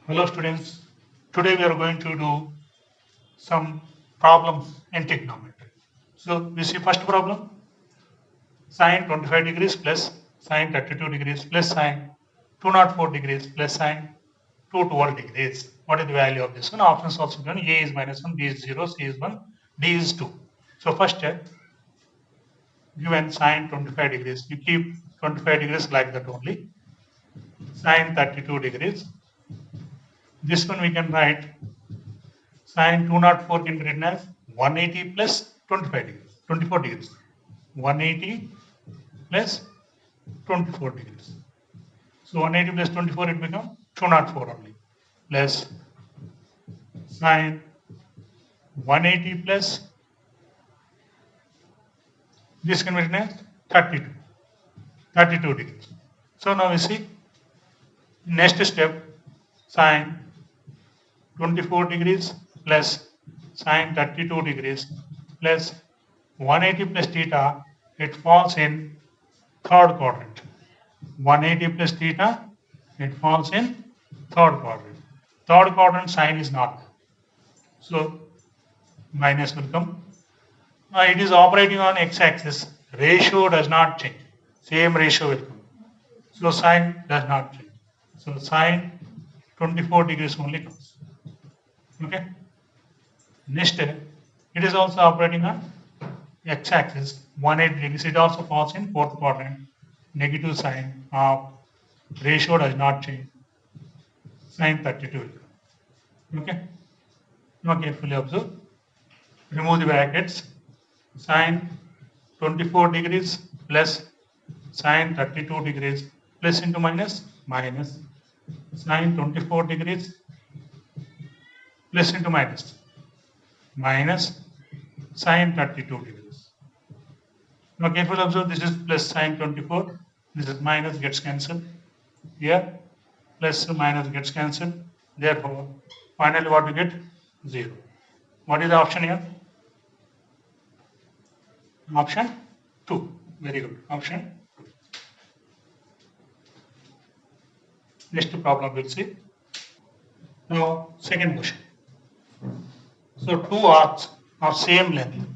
Hello students, today we are going to do some problems in trigonometry. So we see first problem, sine 25 degrees plus sine 32 degrees plus sine 204 degrees plus sine 212 degrees. What is the value of this one? Options also given, A is -1, B is 0, C is 1, D is 2. So first given sine 25 degrees, you keep 25 degrees like that only, sine 32 degrees. This one we can write Sine 204 can be written as 180 plus 25 degrees, 24 degrees. 180 plus 24 degrees. So 180 plus 24 it becomes 204 only. Plus sine 180 plus this can be written as 32 degrees. So now we see next step sine 24 degrees plus sine 32 degrees plus 180 plus theta, it falls in third quadrant. 180 plus theta, it falls in third quadrant. Third quadrant sign is not there. So minus will come. It is operating on x-axis. Ratio does not change. Same ratio will come. So sine does not change. So sine 24 degrees only comes. Okay. Next, it is also operating on x-axis 180 degrees. It also falls in fourth quadrant. Negative sign of ratio does not change. Sine 32. Okay. Now carefully observe. Remove the brackets. Sine 24 degrees plus sine 32 degrees plus into minus minus sine 24 degrees plus into minus sine 32 degrees. Now carefully observe, this is plus sine 24, this is minus, gets cancelled. Here plus minus gets cancelled. Therefore, finally what we get? 0. What is the option here? Option 2. Very good. Option 2. Next problem we'll see. Now, second question. So, two arcs of same length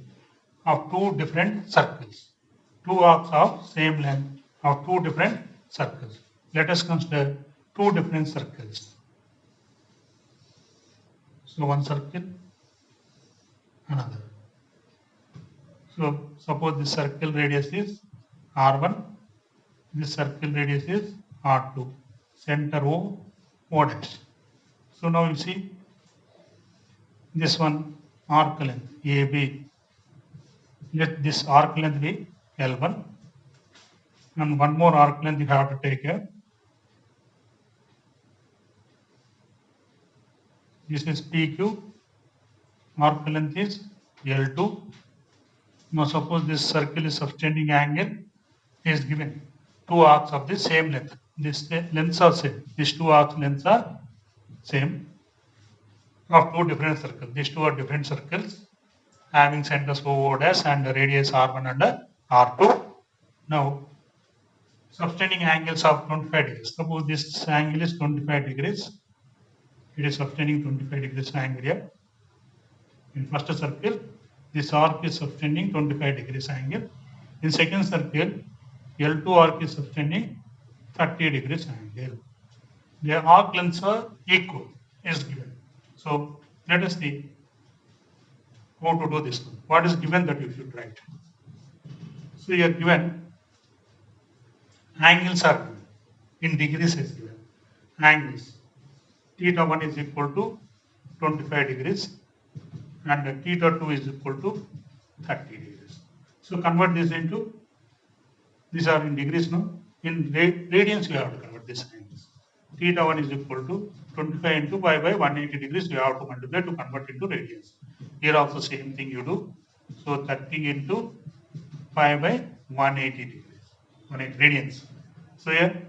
of two different circles. Two arcs of same length of two different circles. Let us consider two different circles. So, one circle, another. So, suppose this circle radius is R1, this circle radius is R2, center O, O dash. So, now you see this one arc length AB. Let this arc length be L1, and one more arc length you have to take here. This is PQ, arc length is L2. Now suppose this circle is subtending angle is given. Two arcs of the same length. This lengths are same. These two arcs lengths are same of two different circles. These two are different circles having centers O dash and radius R1 and R2. Now subtending angles of 25 degrees. Suppose this angle is 25 degrees. It is subtending 25 degrees angle here. In first circle, this arc is subtending 25 degrees angle. In second circle, L2 arc is subtending 30 degrees angle. Their arc lengths are equal, is given. So let us see how to do this one. What is given that you should write? So you are given angles are given. In degrees is given. Angles. Theta 1 is equal to 25 degrees and theta 2 is equal to 30 degrees. So convert this into, these are in degrees now. In radians you have to convert this angles. Theta 1 is equal to 25 into pi by 180 degrees you have to multiply to convert into radians. Here also same thing you do. So 30 into pi by 180 degrees. 180 radians. So here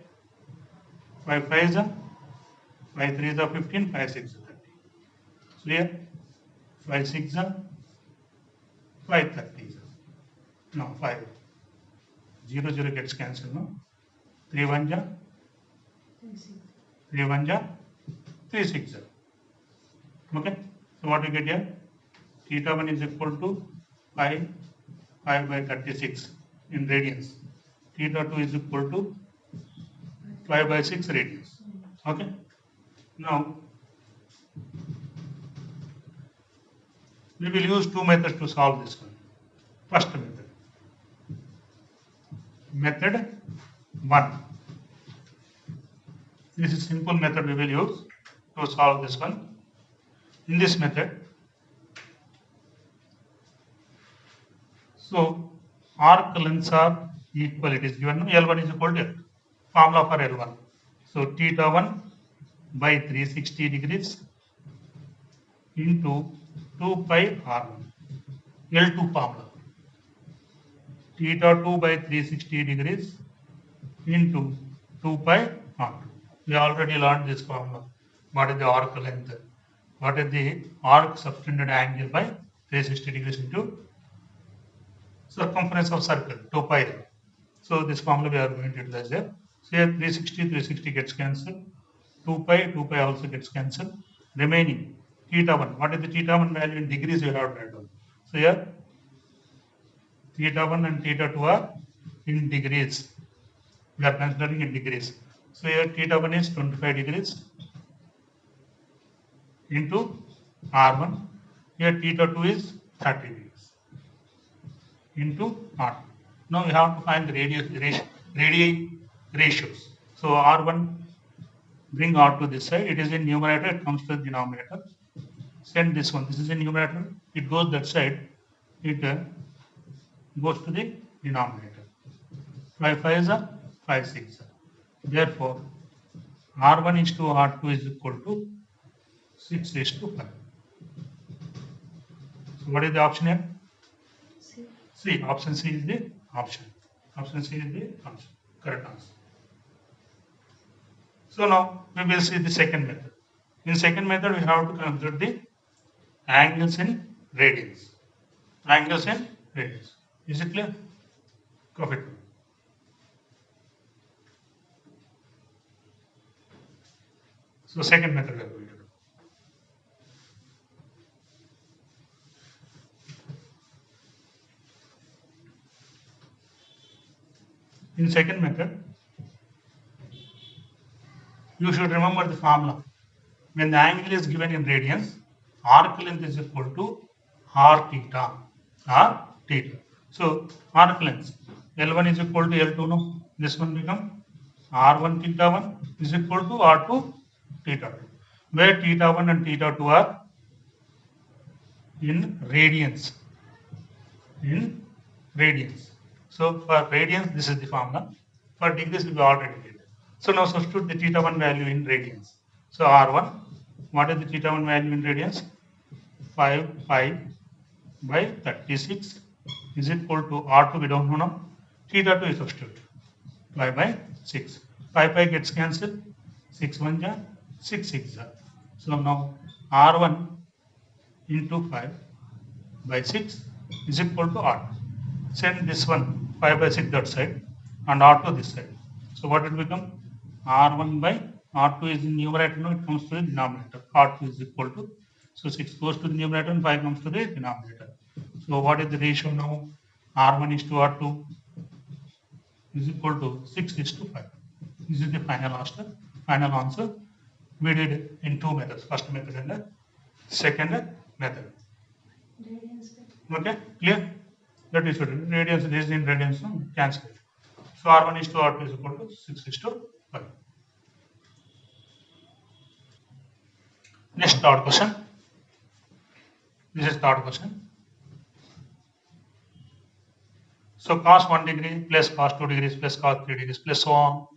5 5 is 5 3 is 15, 5 6 is 30. So here 5 6 is 5 30 is. No, 5. 0 0 gets cancelled. No? 3 1 ja 3 1 ja 3 6. Okay. So what you get here? Theta 1 is equal to pi 5/36 in radians. Theta 2 is equal to 5/6 radians. Okay. Now we will use two methods to solve this one. First method. Method 1. This is simple method we will use to solve this one. In this method, so arc lengths are equal. It is given L1 is equal to L2. Formula for L1. So theta 1 by 360 degrees into 2 pi R1. L2 formula. Theta 2 by 360 degrees into 2 pi R2. We already learned this formula. What is the arc length? What is the arc subtended angle by 360 degrees into circumference of circle 2 pi r. So this formula we are going to utilize there. So here 360 gets cancelled. 2 pi also gets cancelled. Remaining theta 1. What is the theta 1 value in degrees we have to write down. So here theta 1 and theta 2 are in degrees. We are considering in degrees. So here theta 1 is 25 degrees into R1. Here theta 2 is 30 degrees into R2. Now we have to find the radii ratios. So R1 bring R2 this side. It is in numerator. It comes to the denominator. Send this one. This is in numerator. It goes that side. It goes to the denominator. 5 5 is a 5 6. Therefore, R1 is to R2 is equal to 6 is to 5. So what is the option here? C. Option C is the option. Option C is the option. Correct answer. So now we will see the second method. In second method, we have to consider the angles in radians. Angles in radians. Is it clear? Perfect. So second method we are going to do. In second method, you should remember the formula. When the angle is given in radians, arc length is equal to r theta. R theta. So arc length L1 is equal to L2. No, this one become R1 theta 1 is equal to R2 theta 2. Where theta 1 and theta 2 are in radians. In radians. So for radians, this is the formula. For degrees, we already did. So now substitute the theta 1 value in radians. So R1, what is the theta 1 value in radians? 5 pi by 36 is equal to R2, we don't know now. Theta 2 is substitute. 5 by 6. 5 pi gets cancelled. 6 1 ja, 6 6 ja. So now R1 into 5 by 6 is equal to R2. Send this one 5 by 6 that side and R2 this side. So what it become? R1 by R2 is in numerator, no, it comes to the denominator. R2 is equal to, so 6 goes to the numerator and 5 comes to the denominator. So what is the ratio now? R1 is to R2 is equal to 6 is to 5. This is the final answer. Final answer. We did in two methods. First method and the second method. Okay, clear? That is what radians. This is in radians. No? Cancel it. So R1 is to R2 is equal to 6 is to 5. Next third question. This is third question. So cos 1 degree plus cos 2 degrees plus cos 3 degrees plus so on.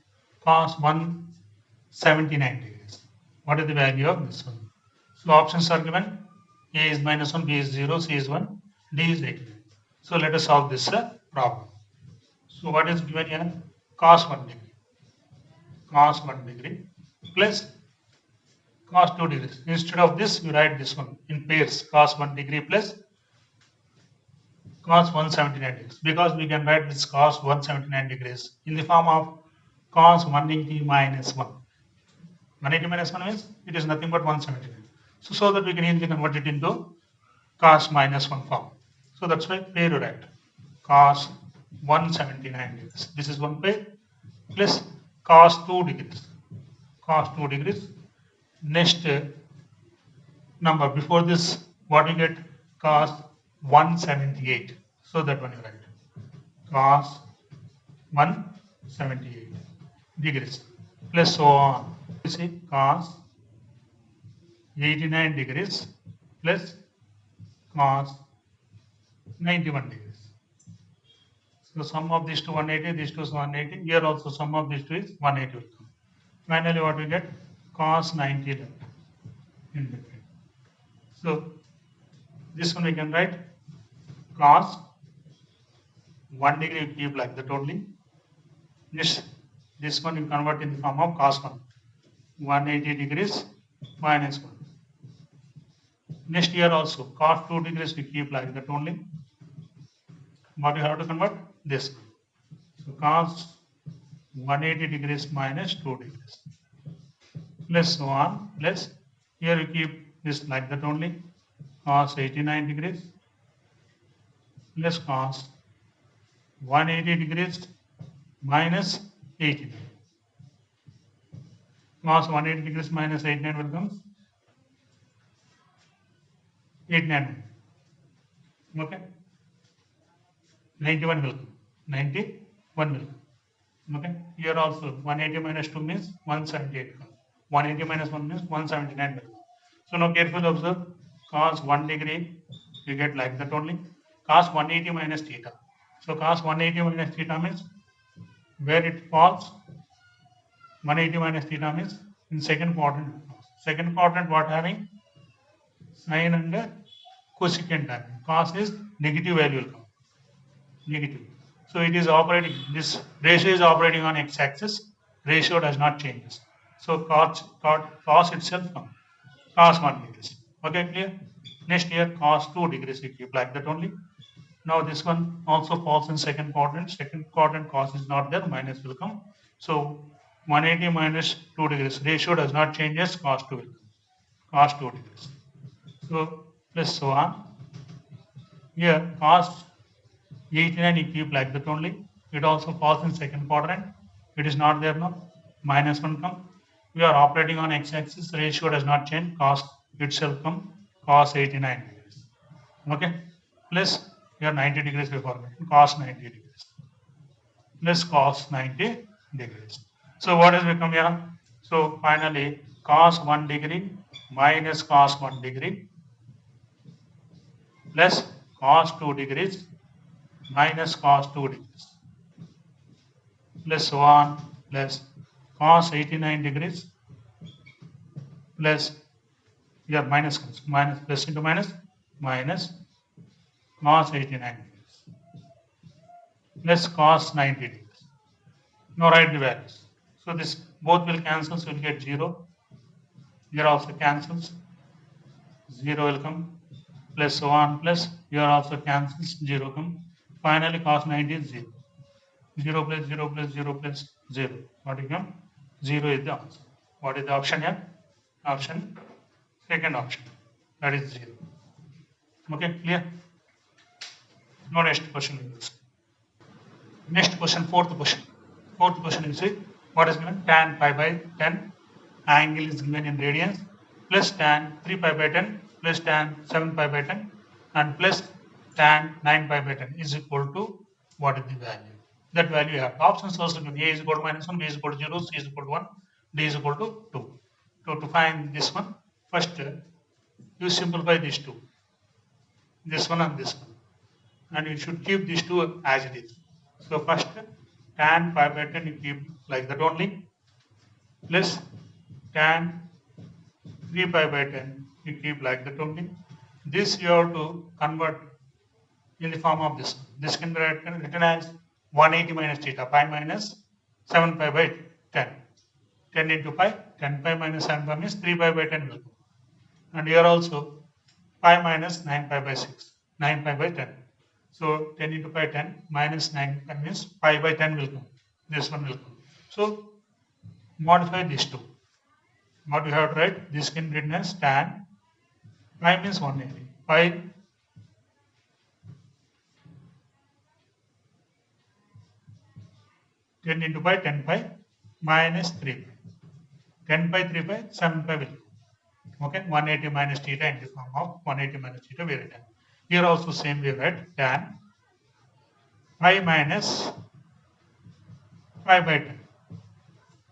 Cos 179 degrees. What is the value of this one? So options are given. A is -1, B is 0, C is 1, D is 89. So let us solve this problem. So what is given here? Cos 1 degree. Cos 1 degree plus cos 2 degrees. Instead of this, you write this one in pairs. Cos 1 degree plus cos 179 degrees. Because we can write this cos 179 degrees in the form of cos 180 minus 1. 180 minus 1 means it is nothing but 179. So that we can easily convert it into cos minus 1 form. So that's why pair you write cos 179 degrees. This is one pair plus cos 2 degrees. Cos 2 degrees. Next number before this, what you get? Cos 178. So that one you write cos 178 degrees plus so on. You see cos 89 degrees plus cos 91 degrees. So sum of these two 180, these two is 180. Here also sum of these two is 180 will come. Finally, what we get? Cos 90 left in between. So this one we can write cos 1 degree you keep like that only. This one you convert in the form of cos 1. 180 degrees minus 1. Next here also cos 2 degrees we keep like that only. What you have to convert? This one. So cos 180 degrees minus 2 degrees. Plus so on. Plus here you keep this like that only. Cos 89 degrees plus cos 180 degrees minus 89. Cos 180 degrees minus 89 will come 89. Okay. 91 will come. 91 will come. Okay. Here also 180 minus 2 means 178 comes. 180 minus 1 means 179 will come. So now carefully observe cos 1 degree you get like that only. Cos 180 minus theta. So cos 180 minus theta means where it falls 180 minus theta means in second quadrant. Second quadrant what having? Sine and cosecant having. Cos is negative value will come. Negative. So it is operating, this ratio is operating on x-axis. Ratio does not change. So cos itself comes. Cos 1 degrees. Okay, clear? Next here cos 2 degrees you keep like that only. Now this one also falls in second quadrant. Second quadrant cos is not there, minus will come. So 180 minus 2 degrees. Ratio does not change as cos 2 will come. Cos 2 degrees. So plus so on. Here cos 89 you keep like that only. It also falls in second quadrant. It is not there now. Minus 1 come. We are operating on x-axis. Ratio does not change. Cos itself come. Cos 89 degrees. Okay. Plus here 90 degrees we forgot. Cos 90 degrees. Plus cos 90 degrees. So what has become here? So finally cos 1 degree minus cos 1 degree plus cos 2 degrees minus cos 2 degrees plus so on plus cos 89 degrees plus here minus comes minus plus into minus cos 89 degrees plus cos 90 degrees. Now write the values. So this both will cancel, so we'll get 0. Here also cancels, 0 will come plus so on plus here also cancels, 0 come. Finally cos 90 is 0. 0 plus 0 plus 0 plus 0. What will come? 0 is the answer. What is the option here? Option, second option. That is 0. Okay, clear? Now next question we will see. Next question, fourth question. Fourth question you see what is given? Tan pi by 10. Angle is given in radians plus tan 3 pi by 10 plus tan 7 pi by 10 and plus tan 9 pi by 10 is equal to what is the value? That value you have. Options also given. A is equal to minus 1, B is equal to 0, C is equal to 1, D is equal to 2. So to find this one, first you simplify these two. This one and this one. And you should keep these two as it is. So first tan pi by 10 you keep like that only plus tan 3 pi by 10 you keep like that only. This you have to convert in the form of this. This can be written as 180 minus theta, pi minus 7 pi by 10. 10 into pi, 10 pi minus 7 pi means 3 pi by 10 will come. And here also pi minus 9 pi by 6, 9 pi by 10. So 10 into pi 10 minus 9 pi means pi by 10 will come. This one will come. So modify these two. what you have to write? This can be written as tan pi means 180. Pi 10 into pi 10 pi minus 3 pi. 10 pi 3 pi 7 pi will. Okay, 180 minus theta in the form of 180 minus theta we written. Here also same we write tan pi minus pi by 10.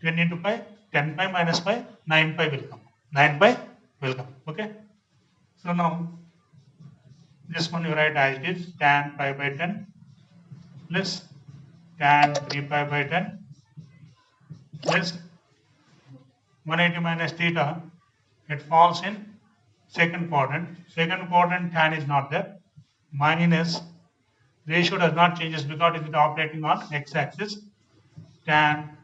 10 into pi 10 pi minus pi 9 pi will come. 9 pi will come. Okay. So now this one you write as it is tan pi by 10 plus tan 3 pi by 10 plus 180 minus theta. It falls in second quadrant. Second quadrant tan is not there. Minus ratio does not change because it is operating on x-axis. Tan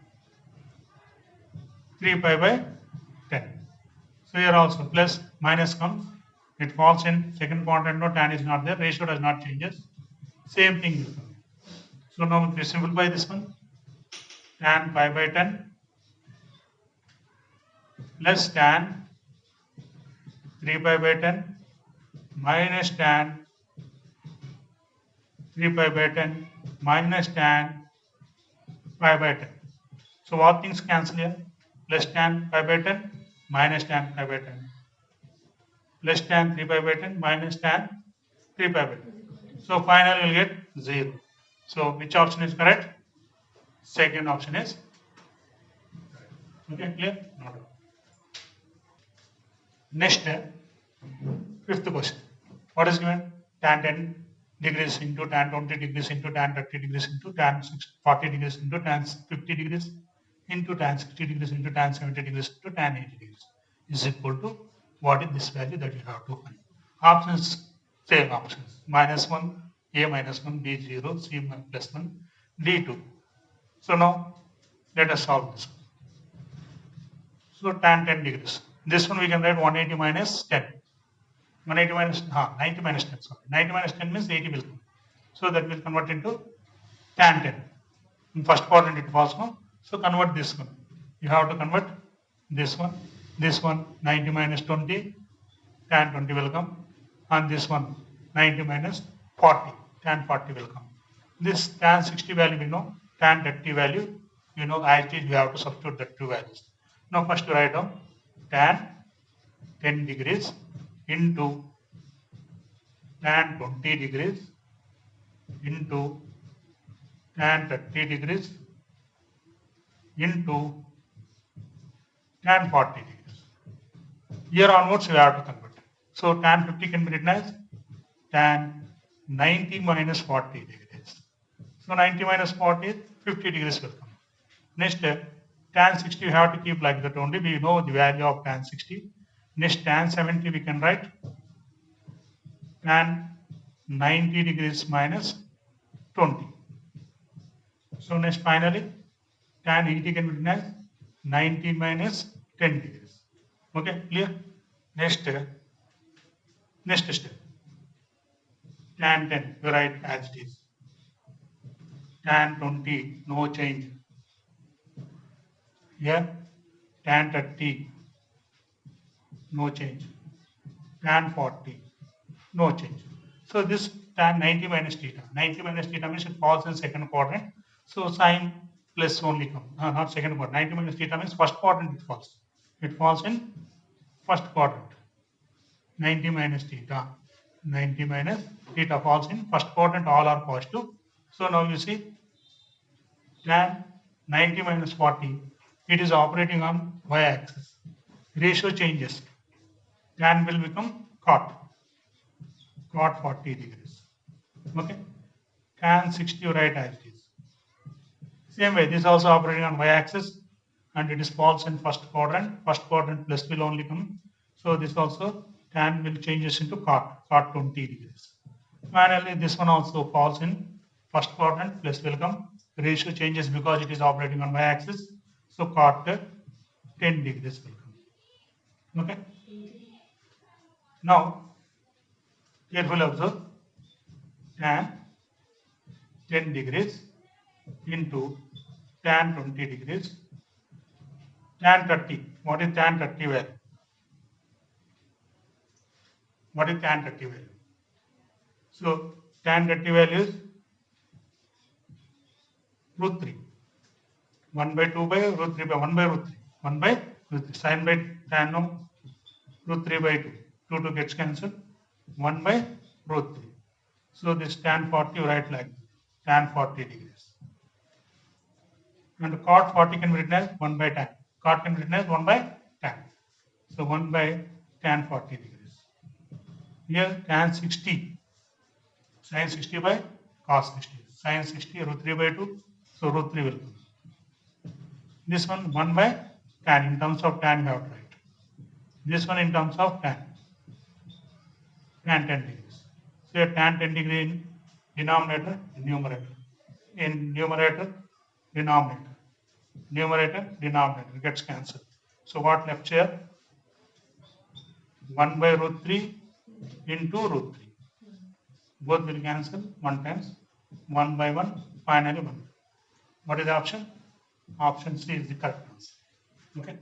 3 pi by 10. So here also plus minus comes. It falls in second quadrant. No, tan is not there. Ratio does not changes. Same thing. So now we simplify this one. Tan pi by 10 plus tan 3 pi by 10 minus tan 3 pi by 10 minus tan pi by 10. So what things cancel here? Plus tan pi by 10 minus tan pi by 10 plus tan 3 pi by 10 minus tan 3 pi by 10. So finally we'll get 0. So which option is correct? Second option is okay, clear? Not all. Next, fifth question. What is given? Tan 10 degrees into tan 20 degrees into tan 30 degrees into tan 40 degrees into tan 50 degrees into tan 60 degrees into tan 70 degrees into tan 80 degrees is equal to what is this value that you have to find. Options, same options. Minus 1, A minus 1, B 0, C plus 1, D 2. So now let us solve this. So tan 10 degrees. This one we can write 180 minus 10. 180 minus 90 minus 10. Sorry, 90 minus 10 means 80 will come. So that will convert into tan 10. In first quadrant it falls now. So convert this one. You have to convert this one. This one 90 minus 20, tan 20 will come. And this one 90 minus 40, tan 40 will come. This tan 60 value we know, tan 30 value, you know, as it is we have to substitute the two values. Now first to write down tan 10 degrees into tan 20 degrees into tan 30 degrees into tan 40 degrees. Here onwards we have to convert. So tan 50 can be written as tan 90 minus 40 degrees. So 90 minus 40 is 50 degrees will come. Next, tan 60 we have to keep like that only. We know the value of tan 60. Next, tan 70 we can write tan 90 degrees minus 20. So next finally, tan 80 can be written as 90 minus 10 degrees. Okay, clear? Next step. Tan 10, you write as it is. Tan 20, no change. Here, tan 30, no change. Tan 40, no change. So this tan 90 minus theta. 90 minus theta means it falls in second quadrant. So sine plus only come. Not second quadrant. 90 minus theta means first quadrant it falls. It falls in first quadrant. 90 minus theta. 90 minus theta falls in first quadrant, all are positive. So now you see tan 90 minus 40, it is operating on y-axis. Ratio changes. Tan will become cot 40 degrees. Okay. Tan 60 you write as it is. Same way, this is also operating on y-axis and it is falls in first quadrant. First quadrant plus will only come. So this also tan will changes into cot 20 degrees. Finally, this one also falls in first quadrant plus will come. Ratio changes because it is operating on y-axis. So cot 10 degrees will come. Okay. Now, carefully observe tan 10 degrees into tan 20 degrees tan 30. What is tan 30 value? What is tan 30 value? So tan 30 value is root 3. 1 by 2 by root 3 by 1 by root 3. 1 by root 3. Sin by tan of root 3 by 2. 2 to gets cancelled. 1 by root 3. So this tan 40 write like tan 40 degrees. And cot 40 can be written as 1 by tan. Cot can be written as 1 by tan. So 1 by tan 40 degrees. Here tan 60. Sin 60 by cos 60. Sin 60 root 3 by 2. So root 3 will come. This one 1 by tan. In terms of tan you have to write. This one in terms of tan. Tan 10 degrees. So tan 10 degree in denominator, numerator. In numerator, denominator. Numerator, denominator gets cancelled. So what left here? 1 by root 3 into root 3. Both will cancel 1 times 1 by 1, finally 1. What is the option? Option C is the correct answer. Okay.